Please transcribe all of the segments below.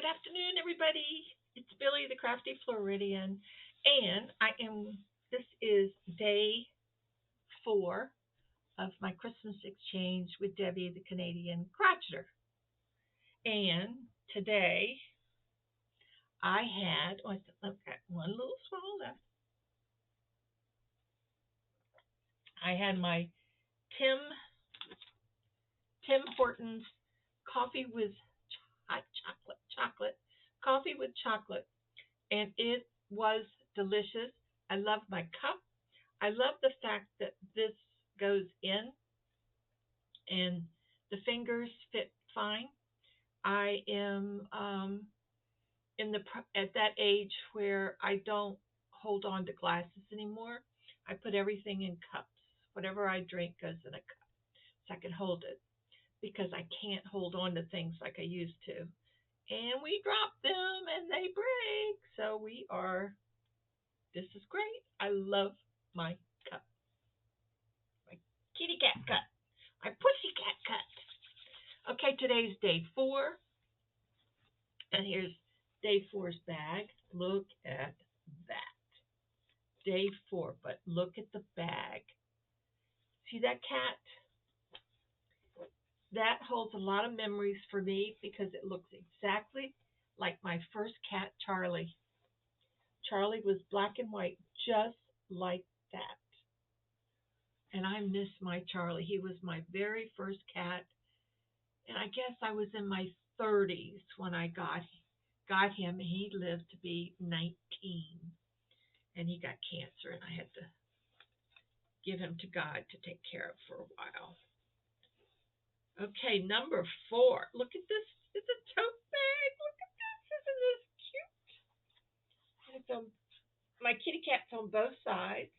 Good afternoon, everybody. It's Billy, the Crafty Floridian, and this is day 4 of my Christmas exchange with Debbie, the Canadian Crocheter. And today I've got one little small left. I had my Tim Tim Hortons coffee with hot chocolate, coffee with chocolate, and it was delicious. I love my cup. I love the fact that this goes in and the fingers fit fine. I am at that age where I don't hold on to glasses anymore. I put everything in cups. Whatever I drink goes in a cup, so I can hold it because I can't hold on to things like I used to. And we drop them and they break. So this is great. I love my cup, my kitty cat cup, my pussy cat cup. Okay, today's day 4, and here's day four's bag. Look at that. Day 4, but look at the bag. See that cat? That holds a lot of memories for me because it looks exactly like my first cat, Charlie. Charlie was black and white, just like that. And I miss my Charlie. He was my very first cat, and I guess I was in my 30s when I got him. He lived to be 19, and he got cancer, and I had to give him to God to take care of for a while. Okay, number 4. Look at this. It's a tote bag. Look at this. Isn't this cute? And it's my kitty cat's on both sides,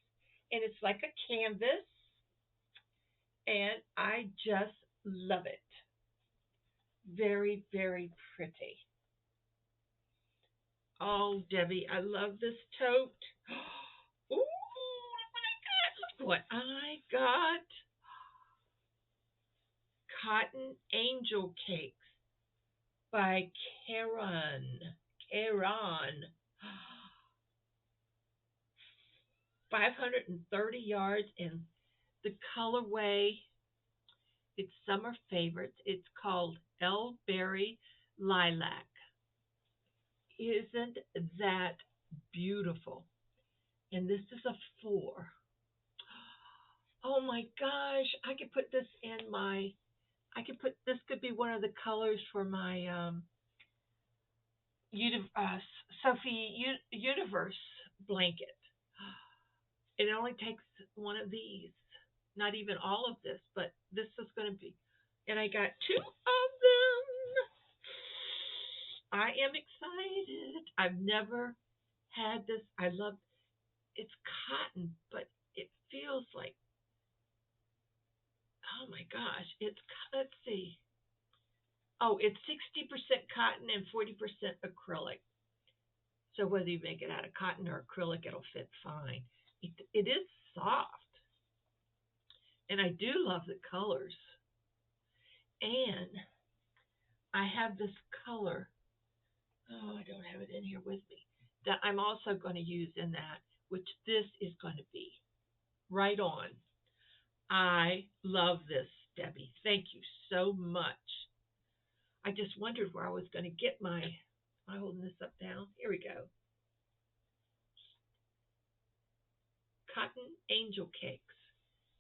and it's like a canvas, and I just love it. Very, very pretty. Oh, Debbie, I love this tote. Ooh, look what I got. Cotton Angel Cakes by Karen. Karen. 530 yards, and the colorway, it's summer favorites. It's called Elberry Lilac. Isn't that beautiful? And this is a 4. Oh my gosh, I could put this in my this could be one of the colors for my Sophie Universe blanket. It only takes one of these, not even all of this, but this is going to be. And I got 2 of them. I am excited. I've never had this. I love it's cotton, but it feels like, oh my gosh, let's see. Oh, it's 60% cotton and 40% acrylic. So whether you make it out of cotton or acrylic, it'll fit fine. It is soft. And I do love the colors. And I have this color. Oh, I don't have it in here with me. That I'm also going to use in that, which this is going to be. Right on. I love this, Debbie. Thank you so much. I just wondered where I was going to get am I holding this up down? Here we go. Cotton Angel Cakes.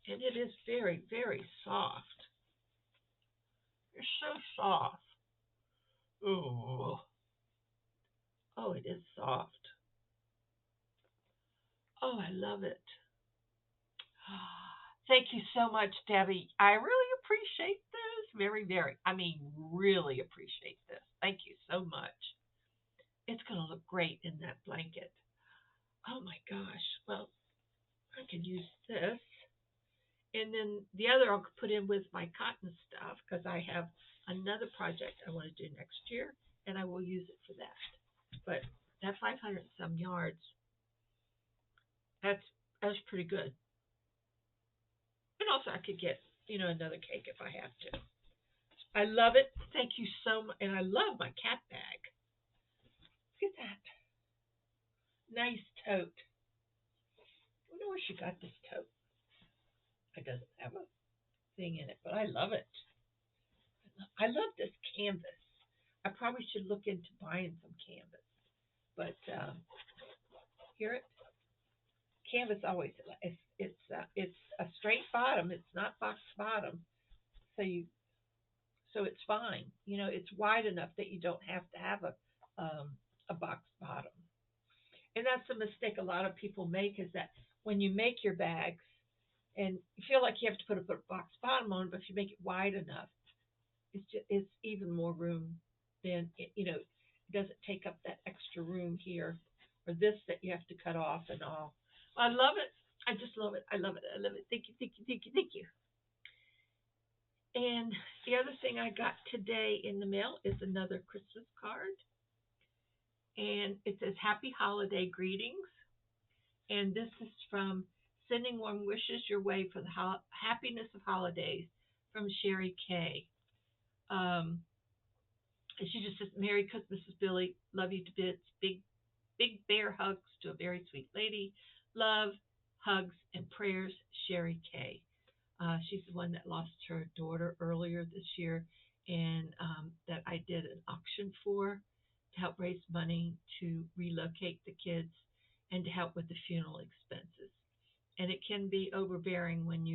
And it is very, very soft. It's so soft. Oh, oh, it is soft. Oh, I love it. Thank you so much, Debbie. I really appreciate this. Very, very. I mean, really appreciate this. Thank you so much. It's going to look great in that blanket. Oh my gosh. Well, I can use this. And then the other I'll put in with my cotton stuff because I have another project I want to do next year, and I will use it for that. But that 500 and some yards, that's pretty good. And also I could get, another cake if I have to. I love it. Thank you so much. And I love my cat bag. Look at that. Nice tote. I wonder where she got this tote. It doesn't have a thing in it, but I love it. I love this canvas. I probably should look into buying some canvas. But here it canvas always it's a straight bottom. It's not box bottom, so you so it's fine. You know, it's wide enough that you don't have to have a box bottom. And that's the mistake a lot of people make is that when you make your bags and you feel like you have to put a box bottom on, but if you make it wide enough, it's even more room. Then it doesn't take up that extra room here or this that you have to cut off and all. I love it. I just love it. I love it. I love it. Thank you. Thank you. Thank you. Thank you. And the other thing I got today in the mail is another Christmas card, and it says "Happy Holiday Greetings." And this is from Sending Warm Wishes Your Way for the Happiness of Holidays from Sherry K. Um, and she just says, "Merry Christmas, Billie. Love you to bits. Big bear hugs to a very sweet lady. Love, hugs, and prayers, Sherry K." She's the one that lost her daughter earlier this year, and that I did an auction for to help raise money to relocate the kids and to help with the funeral expenses. And it can be overbearing when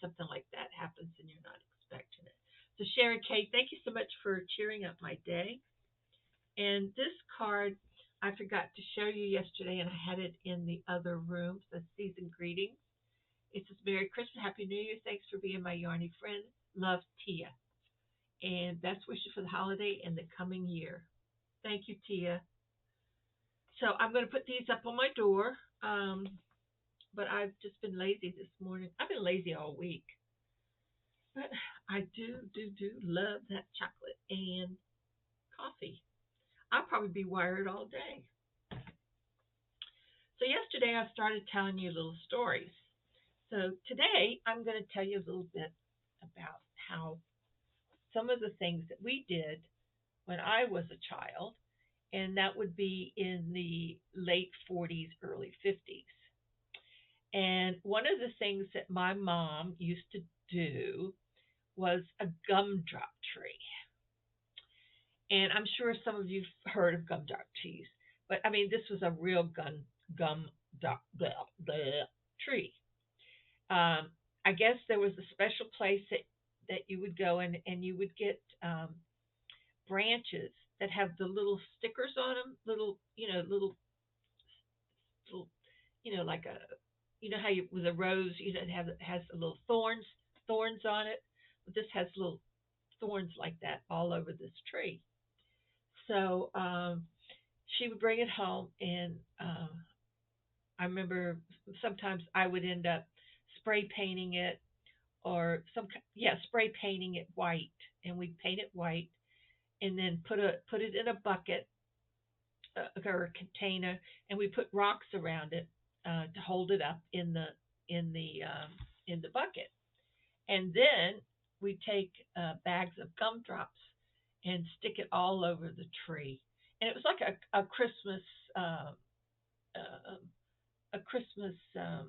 something like that happens and you're not expecting it. So Sherry K, thank you so much for cheering up my day. And this card I forgot to show you yesterday, and I had it in the other room. So season greetings. It says Merry Christmas, Happy New Year. Thanks for being my yarny friend. Love, Tia. And that's wishes for the holiday and the coming year. Thank you, Tia. So I'm going to put these up on my door. But I've just been lazy this morning. I've been lazy all week. But I do love that chocolate and coffee. I'll probably be wired all day. So yesterday I started telling you little stories. So today I'm going to tell you a little bit about how some of the things that we did when I was a child, and that would be in the late 40s, early 50s. And one of the things that my mom used to do was a gumdrop tree. And I'm sure some of you've heard of gumdrop trees, but I mean, this was a real gumdrop tree. Um, I guess there was a special place that you would go and you would get branches that have the little stickers on them, little, like a, how you with a rose, it has a little thorns on it. But this has little thorns like that all over this tree. So she would bring it home, and I remember sometimes I would end up spray painting it, or spray painting it white, and we'd paint it white, and then put it in a bucket or a container, and we put rocks around it to hold it up in the in the bucket, and then we take bags of gumdrops and stick it all over the tree, and it was like a Christmas uh, a Christmas thing.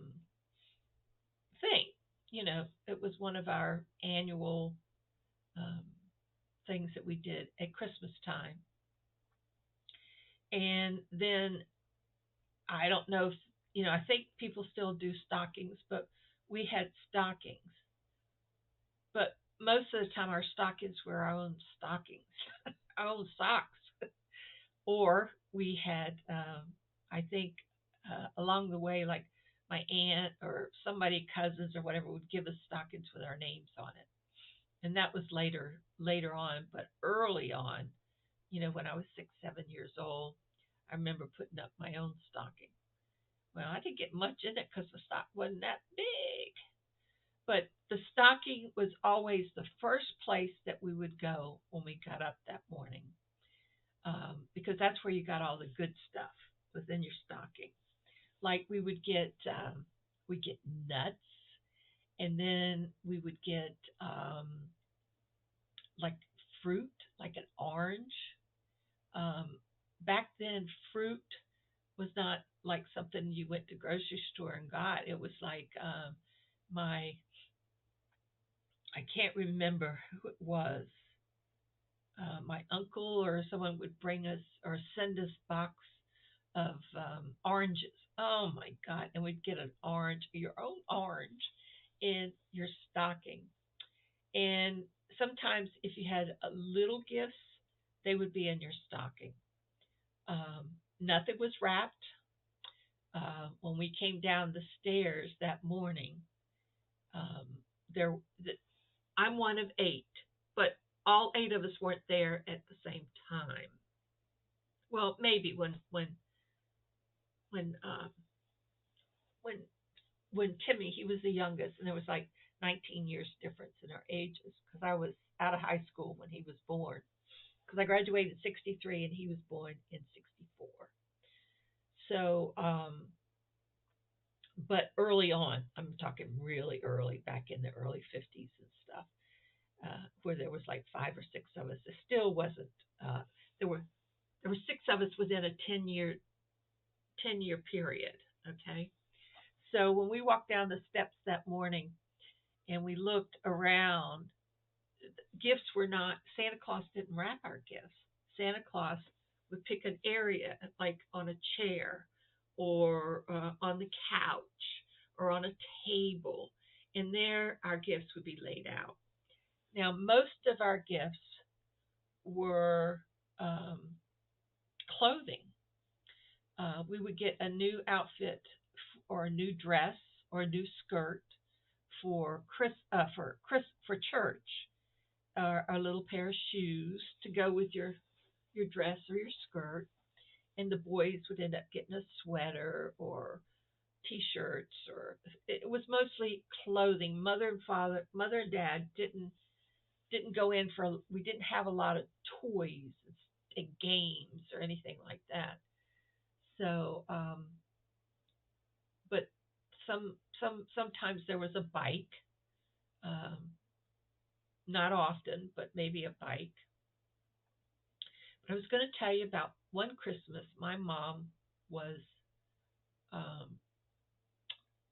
It was one of our annual um, things that we did at Christmas time. And then I don't know if, I think people still do stockings, but we had stockings. But most of the time, our stockings were our own stockings, our own socks. Or we had, I think, along the way, like my aunt or somebody, cousins or whatever, would give us stockings with our names on it. And that was later on, but early on, when I was 6, 7 years old, I remember putting up my own stocking. Well, I didn't get much in it because the stock wasn't that big. But the stocking was always the first place that we would go when we got up that morning, because that's where you got all the good stuff within your stocking. Like we get nuts, and then we would get like fruit, like an orange, um, back then fruit was not like something you went to grocery store and got. It was like my I can't remember who it was. My uncle or someone would bring us or send us box of oranges. Oh my God! And we'd get an orange, your own orange, in your stocking. And sometimes, if you had a little gifts, they would be in your stocking. Nothing was wrapped. When we came down the stairs that morning, um, there I'm one of eight, but all eight of us weren't there at the same time. Well, maybe when when when Timmy, he was the youngest, and there was like 19 years difference in our ages because I was out of high school when he was born. Because I graduated in '63 and he was born in '64. So, but early on, I'm talking really early, back in the early '50s and stuff, where there was like five or six of us. It still wasn't. Uh, there were there were six of us within a 10-year period. Okay, so when we walked down the steps that morning and we looked around, gifts were not. Santa Claus didn't wrap our gifts. Santa Claus would pick an area, like on a chair, or on the couch, or on a table, and there our gifts would be laid out. Now, most of our gifts were um, clothing. We would get a new outfit or a new dress or a new skirt for church, a little pair of shoes to go with your dress or your skirt, and the boys would end up getting a sweater or t-shirts, or it was mostly clothing. Mother and dad didn't go in for. We didn't have a lot of toys and games or anything like that. So, but sometimes there was a bike. Um, Not often, but maybe a bike. But I was going to tell you about one Christmas. Was um,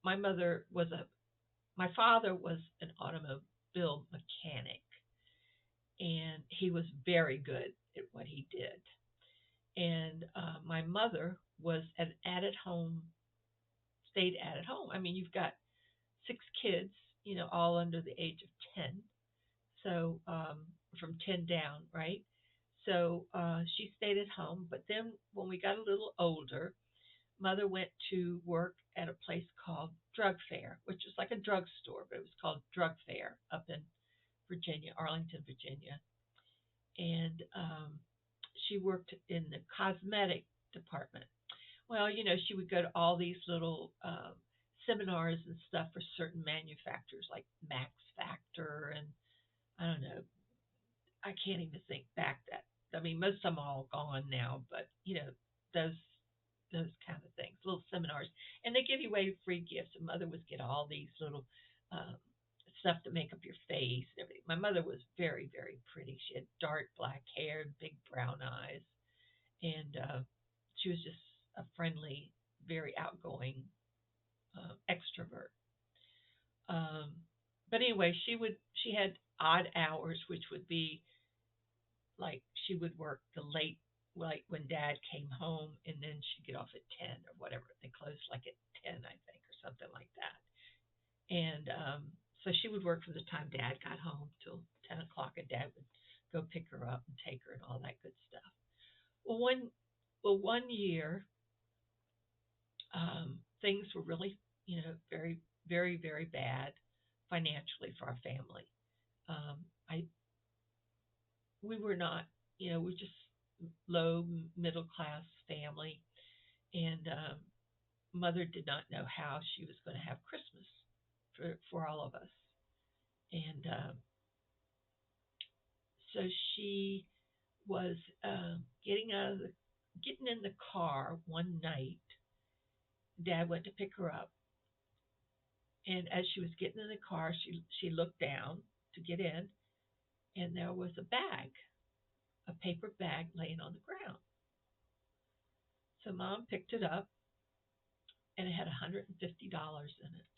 my mother was a my father was an automobile mechanic, and he was very good at what he did. And my mother was an at home stayed at home. I mean, you've got six kids, all under the age of 10. So from 10 down, right? So she stayed at home. But then when we got a little older, mother went to work at a place called Drug Fair, which is like a drugstore, but it was called Drug Fair up in Virginia, Arlington, Virginia. And she worked in the cosmetic department. Well, she would go to all these little seminars and stuff for certain manufacturers like Max Factor, and I don't know, I can't even think back that. I mean, most of them are all gone now, but those kind of things, little seminars, and they give you away free gifts. And mother would get all these little um, stuff to make up your face and everything. My mother was very, very pretty. She had dark black hair, big brown eyes, and she was just a friendly, very outgoing extrovert. Um, but anyway, she had odd hours, which would be like she would work the late, like when dad came home, and then she'd get off at 10 or whatever. They closed like at 10, I think, or something like that. And so she would work from the time dad got home till 10 o'clock, and dad would go pick her up and take her and all that good stuff. Well, one year, things were really, very, very, very bad financially for our family. I We were not, we're just low middle class family, and mother did not know how she was going to have Christmas for all of us, and so she was getting in the car one night. Dad went to pick her up, and as she was getting in the car, she looked down to get in, and there was a paper bag laying on the ground. So Mom picked it up, and it had $150 in it.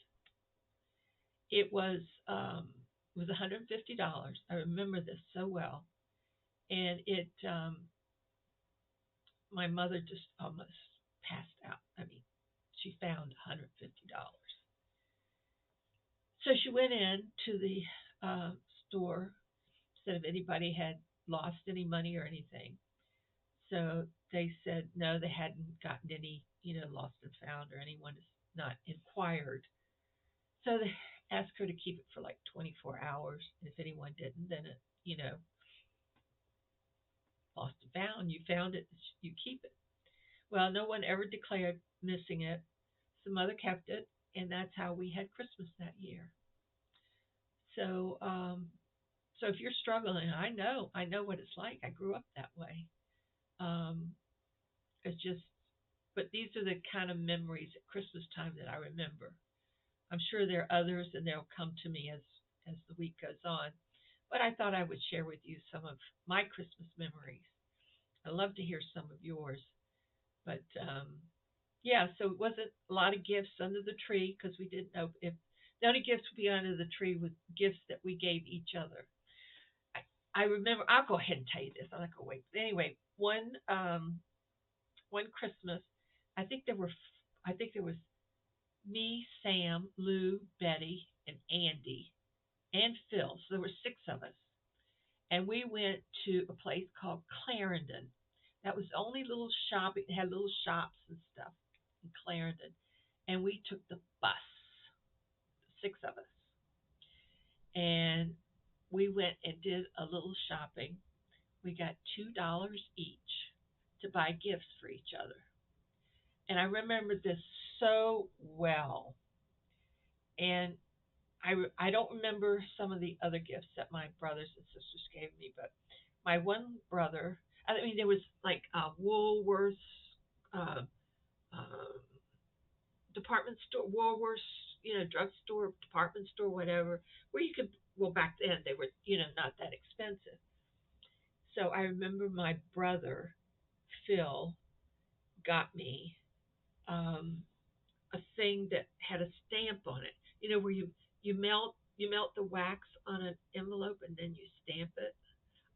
It was um, it was $150. I remember this so well, and it my mother just almost passed out. I mean, she found $150. So she went in to the uh, store, said if anybody had lost any money or anything. So they said no, they hadn't gotten any, lost and found, or anyone has not inquired. So they asked her to keep it for like 24 hours. And if anyone didn't, then it, lost and found. You found it, you keep it. Well, no one ever declared missing it. So mother kept it, and that's how we had Christmas that year. So, so if you're struggling, I know what it's like. I grew up that way. Um, it's just, but these are the kind of memories at Christmas time that I remember. I'm sure there are others, and they'll come to me as the week goes on. But I thought I would share with you some of my Christmas memories. I love to hear some of yours. But yeah, so it wasn't a lot of gifts under the tree because we didn't know if the only gifts would be under the tree was gifts that we gave each other. I remember. I'll go ahead and tell you this. I'm not gonna wait. But anyway, one Christmas, I think there were I think there was me, Sam, Lou, Betty, and Andy, and Phil. So there were six of us, and we went to a place called Clarendon. That was the only little shop. It had little shops and stuff in Clarendon, and we took the bus, six of us, and we went and did a little shopping. We got $2 each to buy gifts for each other, and I remember this so well. And I don't remember some of the other gifts that my brothers and sisters gave me, but my one brother, I mean, there was like Woolworths, uh, um, department store, Woolworths, drugstore, department store, whatever, where you could. Well, back then they were, not that expensive. So I remember my brother Phil got me um, a thing that had a stamp on it. Where you melt the wax on an envelope and then you stamp it.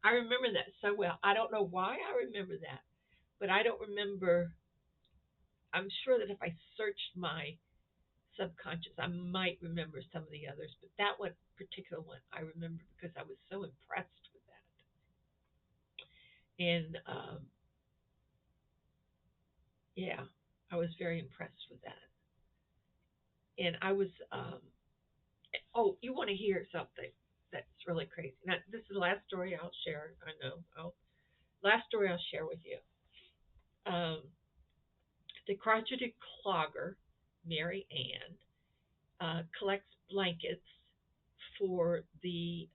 I remember that so well. I don't know why I remember that, but I don't remember. I'm sure that if I searched my subconscious, I might remember some of the others, but that one particular one I remember because I was so impressed with that. And yeah, I was very impressed with that. And I was, oh, you want to hear something that's really crazy? Now, this is the last story I'll share. I know. Last story I'll share with you. Um, the Crocheter clogger, Mary Ann, collects blankets for the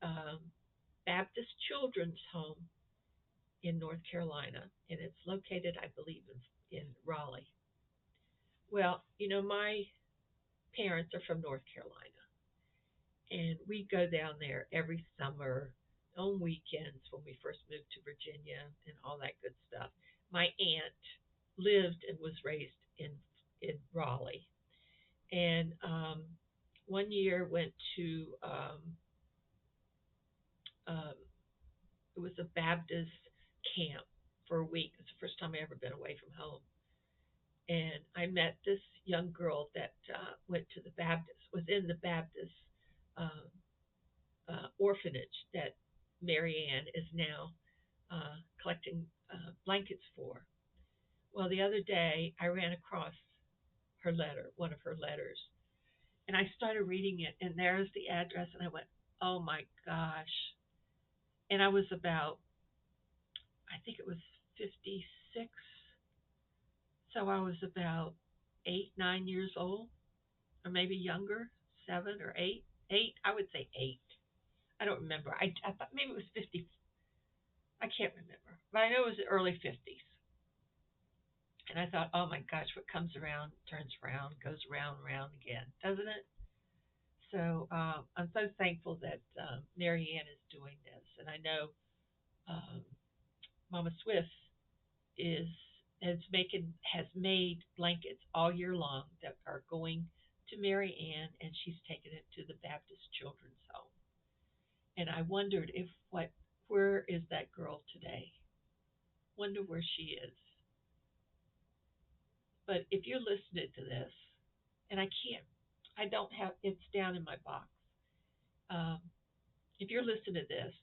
Baptist Children's Home in North Carolina, and it's located, I believe, in Raleigh. Well, my parents are from North Carolina, and we go down there every summer on weekends when we first moved to Virginia and all that good stuff. My aunt lived and was raised in Raleigh, and one year went to um, it was a Baptist camp for a week. It's the first time I ever been away from home, and I met this young girl that went to the Baptist, was in the Baptist um, orphanage that Mary Ann is now collecting blankets for. Well, the other day I ran across her letter, one of her letters, and I started reading it, and there's the address, and I went, oh my gosh. And I was about, I think it was 56, so I was about 8, 9 years old, or maybe younger, 7 or 8. 8, I would say 8. I don't remember. I thought maybe it was 50. I can't remember, but I know it was the early 50s. And I thought, oh my gosh, what comes around turns around, goes around and around again, doesn't it? So I'm so thankful that Mary Ann is doing this, and I know um, Mama Swift is. has made blankets all year long that are going to Mary Ann, and she's taken it to the Baptist Children's Home. And I wondered if what where is that girl today? Wonder where she is. But if you're listening to this, and I don't have it's down in my box. Um, if you're listening to this,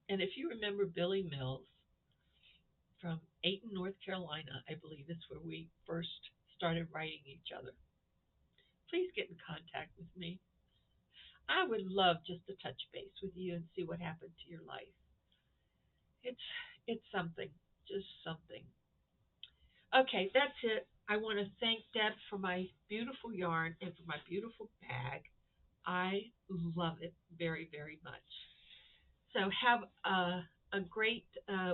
and if you remember Billie Mills from Ayton, North Carolina, I believe is where we first started writing each other. Please get in contact with me. I would love just to touch base with you and see what happened to your life. It's it's something, just something. Okay, that's it. I want to thank Deb for my beautiful yarn and for my beautiful bag. I love it very, very much. So have a great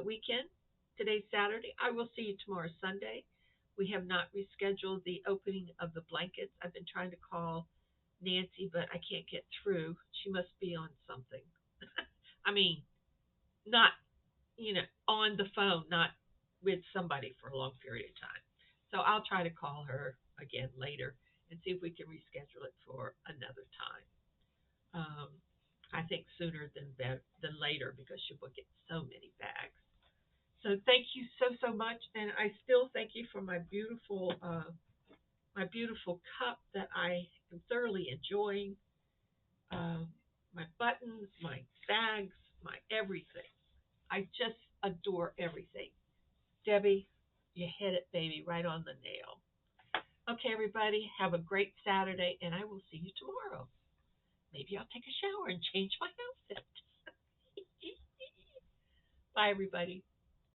weekend. Today's Saturday. I will see you tomorrow, Sunday. We have not rescheduled the opening of the blankets. I've been trying to call Nancy, but I can't get through. She must be on something. I mean, not, on the phone, not with somebody for a long period of time. So I'll try to call her again later and see if we can reschedule it for another time. Um, I think sooner than later because she will get so many bags. So thank you so much, and I still thank you for my beautiful cup that I am thoroughly enjoying. Um, my buttons, my bags, my everything. I just adore everything. Debbie, you hit it, baby, right on the nail. Okay, everybody, have a great Saturday, and I will see you tomorrow. Maybe I'll take a shower and change my outfit. Bye, everybody.